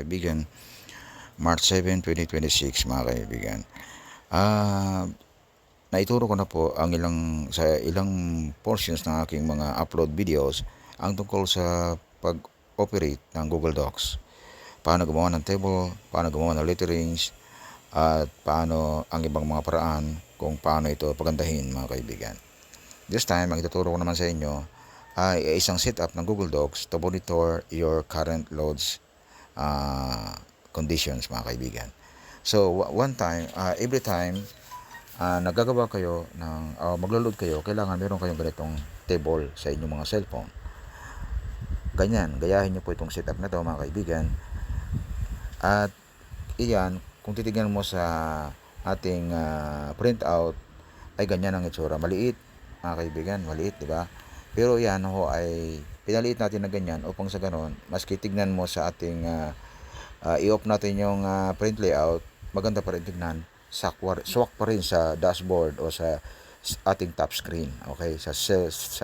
kaibigan. March 7, 2026 mga kaibigan. Ah, naituro ko na po ang ilang portions ng aking mga upload videos ang tungkol sa pag-operate ng Google Docs. Paano gumawa ng table, paano gumawa ng letterings, at paano ang ibang mga paraan kung paano ito pagandahin mga kaibigan. This time, ang ituturo ko naman sa inyo ay isang setup ng Google Docs to monitor your current loads conditions mga kaibigan. So, one time, every time naggagawa kayo ng maglo-load kayo, kailangan meron kayong ganitong table sa inyong mga cellphone. Ganyan, gayahin nyo po itong setup na to mga kaibigan. At iyan, kung titignan mo sa ating printout, ay ganyan ang itsura. Maliit mga kaibigan, maliit, di ba? Pero yan ho ay pinaliit natin na ganyan upang sa ganon, maski tignan mo sa ating i-off natin yung print layout, maganda pa rin tignan, swak pa rin sa dashboard o sa ating top screen, okay, sa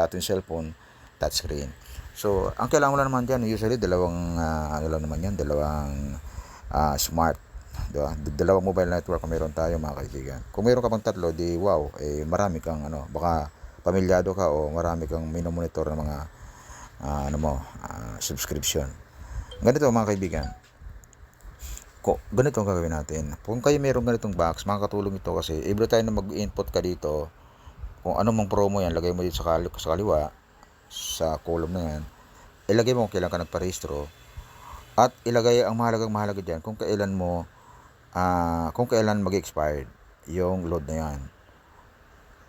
ating cellphone touch screen. So ang kailangan mo lang naman dyan usually dalawang dalawang smart, diba? Dalawang mobile network kung meron tayo mga kaibigan. Kung meron ka pang tatlo, di wow, marami kang baka pamilyado ka o marami kang minomonitor ng mga subscription. Ganito mga kaibigan, ganito ang gagawin natin. Kung kayo mayroong ganitong box, makakatulong ito kasi every time na mag-input ka dito, kung ano mang promo yan, lagay mo dito sa kaliwa, sa column na yan, ilagay mo kung kailan ka nagparehistro, at ilagay ang mahalaga dyan kung kailan mag-expired yung load na yan.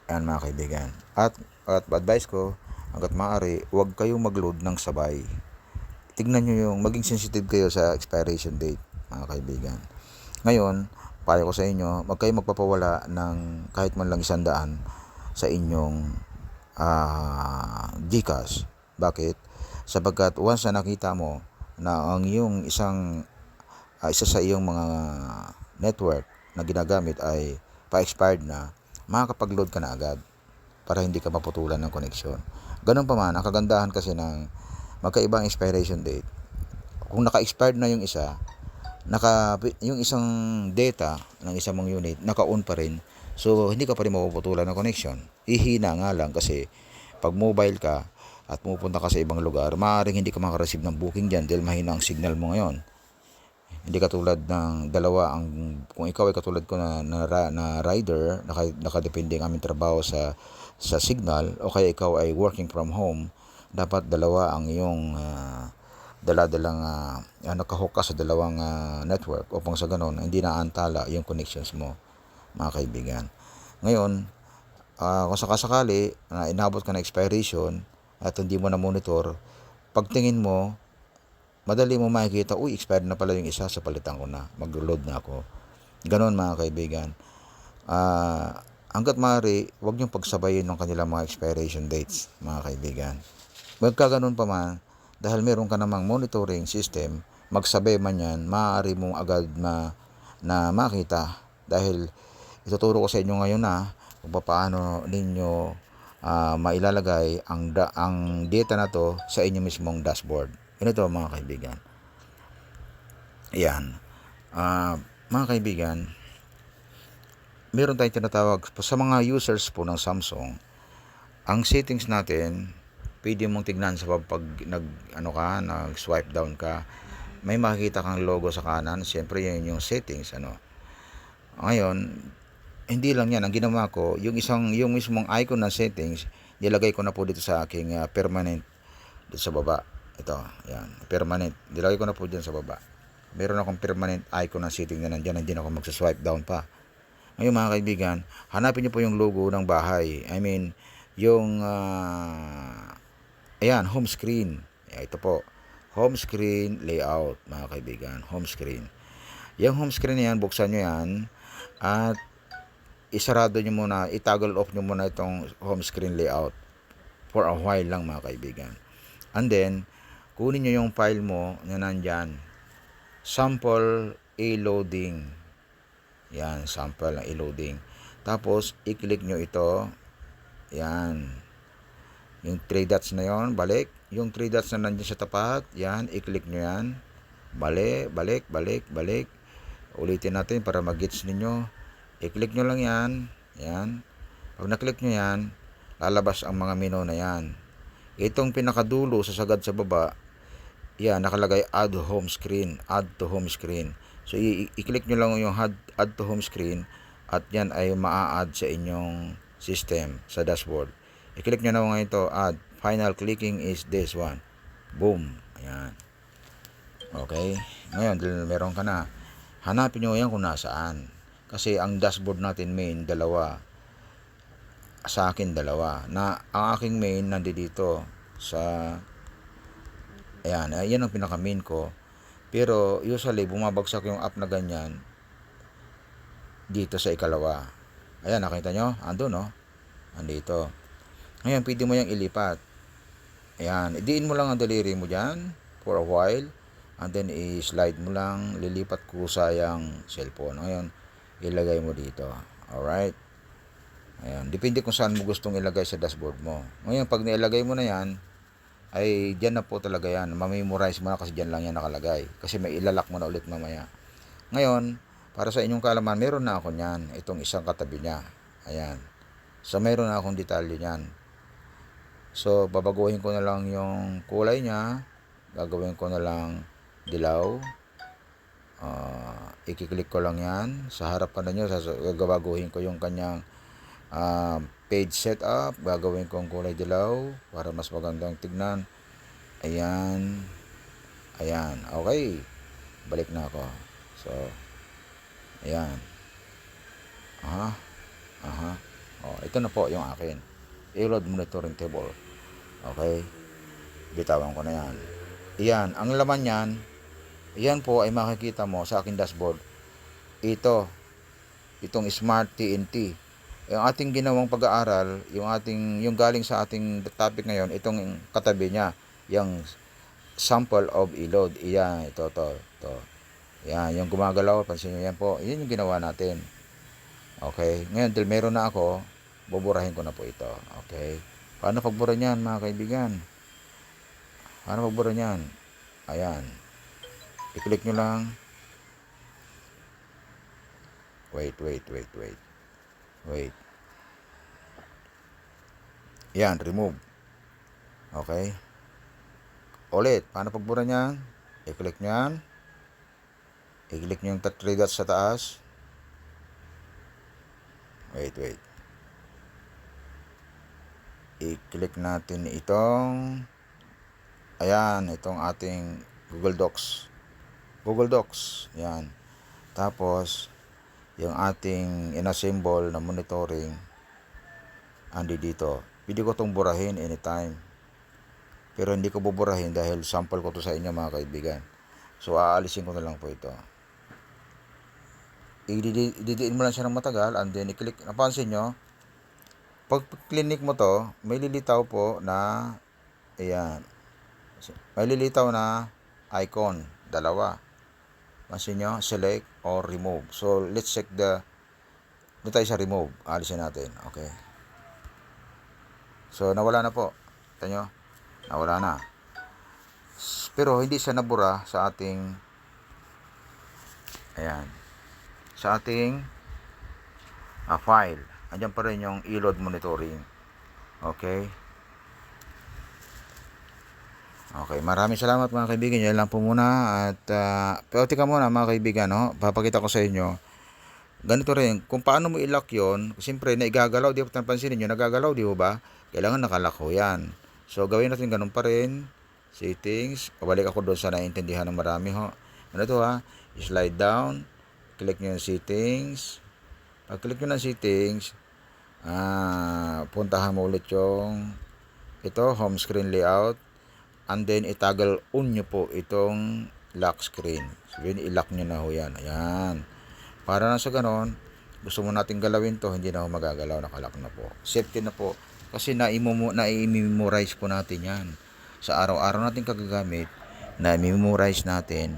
Yan mga kaibigan. At advice ko, hanggat maaari, huwag kayong mag-load ng sabay. Tignan nyo maging sensitive kayo sa expiration date mga kaibigan. Ngayon, payo ko sa inyo, huwag kayong magpapawala ng kahit man lang 100 sa inyong GCash. Bakit? Sapagkat once na nakita mo na ang iyong isa sa iyong mga network na ginagamit ay pa-expired na, makakapag-load ka na agad para hindi ka maputulan ng connection. Ganun pa man, ang kagandahan kasi ng magkaibang expiration date, kung naka-expired na yung isa, yung isang data ng isang mong unit naka-on pa rin, so hindi ka pa rin mapuputulan ng connection. Ihina nga lang kasi pag mobile ka at pupunta ka sa ibang lugar, maaaring hindi ka makareceive ng booking dyan dahil mahina ang signal mo ngayon. Hindi katulad ng dalawa, kung ikaw ay katulad ko na rider, nakadepende ang aming trabaho sa signal, o kaya ikaw ay working from home, dapat dalawa ang iyong dala-dalang nakahook ka sa dalawang network upang sa ganon hindi naantala yung connections mo mga kaibigan. Ngayon, kung sakasakali inabot ka na expiration at hindi mo na monitor, pagtingin mo, madali mo makikita, expired na pala yung isa, sa palitan ko na, mag-load na ako. Ganon mga kaibigan. Hanggat maaari, huwag niyong pagsabayin ng kanilang mga expiration dates mga kaibigan. Magkaganon pa man, dahil meron ka namang monitoring system, magsabay man yan, maaari mong agad na makita. Dahil ituturo ko sa inyo ngayon na kung paano ninyo mailalagay ang data na to sa inyo mismong dashboard. Ganito mga kaibigan. Ayan. Mga kaibigan, meron tayong tinatawag sa mga users po ng Samsung, ang settings natin, pwede mong tignan sa pag nag-swipe down ka, may makikita kang logo sa kanan. Siyempre yan yung settings Ngayon, hindi lang yan ang ginawa ko, yung mismong icon ng settings, nilagay ko na po dito sa aking permanent dito sa baba. Ito, yan, permanent. Nilagay ko na po dyan sa baba. Meron akong permanent icon ng setting na nandyan, hindi na ako magsa-swipe down pa. Ngayon mga kaibigan, hanapin niyo po yung logo ng bahay. I mean, yung ayan, home screen. Ito po, home screen layout mga kaibigan, home screen. Yung home screen na yan, buksan nyo yan at isarado nyo muna, i-toggle off nyo muna itong home screen layout for a while lang mga kaibigan. And then, kunin nyo yung file mo na nandyan, sample e-loading. Yan, sample ng e-loading. Tapos, i-click nyo ito. Yan. Yung 3 dots na yon, balik. Yung 3 dots na nandiyan sa tapat, yan, i-click nyo yan. balik. Ulitin natin para mag-gets ninyo. I-click nyo lang yan. Yan. Pag na-click nyo yan, lalabas ang mga menu na yan. Itong pinakadulo sa sagad sa baba, yan, nakalagay add home screen. Add to home screen. So, i-click nyo lang yung add to home screen at yan ay maa-add sa inyong system, sa dashboard. I-click nyo na ngayon ito, add. Final clicking is this one. Boom. Ayan. Okay. Ngayon, dahil meron ka na, hanapin nyo yan kung nasaan. Kasi ang dashboard natin main, dalawa. Sa akin, dalawa. Na ang aking main nandito sa, ayan, yan ang pinaka main ko. Pero usually, bumabagsak yung app na ganyan dito sa ikalawa. Ayan, nakita nyo? Ando, no? Andito. Ngayon, pwede mo yung ilipat. Ayan, idiin mo lang ang daliri mo dyan for a while. And then, i-slide mo lang, lilipat ko sayang cellphone. Ngayon, ilagay mo dito. Alright? Ayan, depende kung saan mo gustong ilagay sa dashboard mo. Ngayon, pag nilagay mo na yan, ay dyan na po talaga yan. Mamemorize mo na kasi dyan lang yan nakalagay. Kasi may ilalak mo na ulit mamaya. Ngayon, para sa inyong kaalaman, meron na ako nyan. Itong isang katabi niya. Ayan. So, meron na akong detalye nyan. So, babaguhin ko na lang yung kulay niya. Gagawin ko na lang dilaw. I-click ko lang yan. Sa harapan na nyo, gagabaguhin ko yung kanyang page setup. Gagawin ko ang kulay dilaw para mas magandang tignan. Ayan. Ayan. Okay. Balik na ako. So, ayan. Ito na po yung akin. Load monitoring table. Okay. Bitawan ko na yan. Ayan. Ang laman yan, yan po ay makikita mo sa aking dashboard. Itong Smart TNT. Yung ating ginawang pag-aaral, yung galing sa ating topic ngayon, itong katabi niya, yung sample of e-load. Iyan, ito. Yan, yung gumagalaw, pansin nyo yan po. Yan yung ginawa natin. Okay. Ngayon, dahil meron na ako, buburahin ko na po ito. Okay. Paano pagbura niyan, mga kaibigan? Paano pagbura niyan? Ayan. I-click nyo lang. Wait. Yan, remove. Okay. Ulit, paano pagbura niyan? I-click nyo yan. I-click nyo yung 3 dots sa taas. Wait. I-click natin itong, ayan, itong ating Google Docs. Yan. Tapos, yung ating inassemble na monitoring, andi dito. Pwede ko itong burahin anytime. Pero hindi ko buburahin dahil sample ko to sa inyo, mga kaibigan. So, aalisin ko na lang po ito. Ididiin mo lang siya ng matagal and then i-click. Napansin nyo, pag clinic mo to, may lilitaw po na, ayan, may lilitaw na icon, dalawa. Pansin nyo, select or remove. So, let's check doon tayo sa remove. Alisin natin. Okay. So, nawala na po. Ito nyo, nawala na. Pero, hindi siya nabura sa ating, ayan, sa ating file. Andiyan pa rin yung e-load monitoring. Okay. Okay, maraming salamat mga kaibigan. Yan lang po muna. At pero tika muna mga kaibigan, no? Papakita ko sa inyo. Ganito rin, kung paano mo i-lock yun, siyempre na igagalaw, di ba napansinin nyo, nagagalaw, di ba? Kailangan nakalak ho yan. So, gawin natin ganun pa rin. Settings. Pabalik ako doon sa naintindihan ng marami ho. Ano to ha? Slide down. Click nyo yung settings. Pag click nyo ng settings, puntahan mo ulit yung home screen layout. And then, itoggle on nyo po itong lock screen. Sabihin, i-lock nyo na ho yan. Ayan. Para na sa ganon, gusto mo natin galawin to, hindi na ho magagalaw, nakalock na po. Safety na po. Kasi na-memorize po natin yan. Sa araw-araw natin kagagamit, na-memorize natin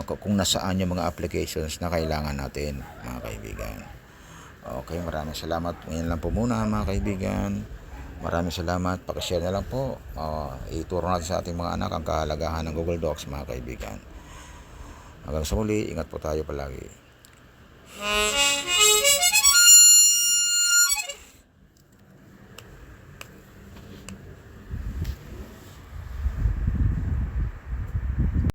kung nasaan yung mga applications na kailangan natin, mga kaibigan. Okay, maraming salamat. Ngayon lang po muna, mga kaibigan. Maraming salamat. Pakishare na lang po. Ituro natin sa ating mga anak ang kahalagahan ng Google Docs, mga kaibigan. Hanggang sa muli, ingat po tayo palagi.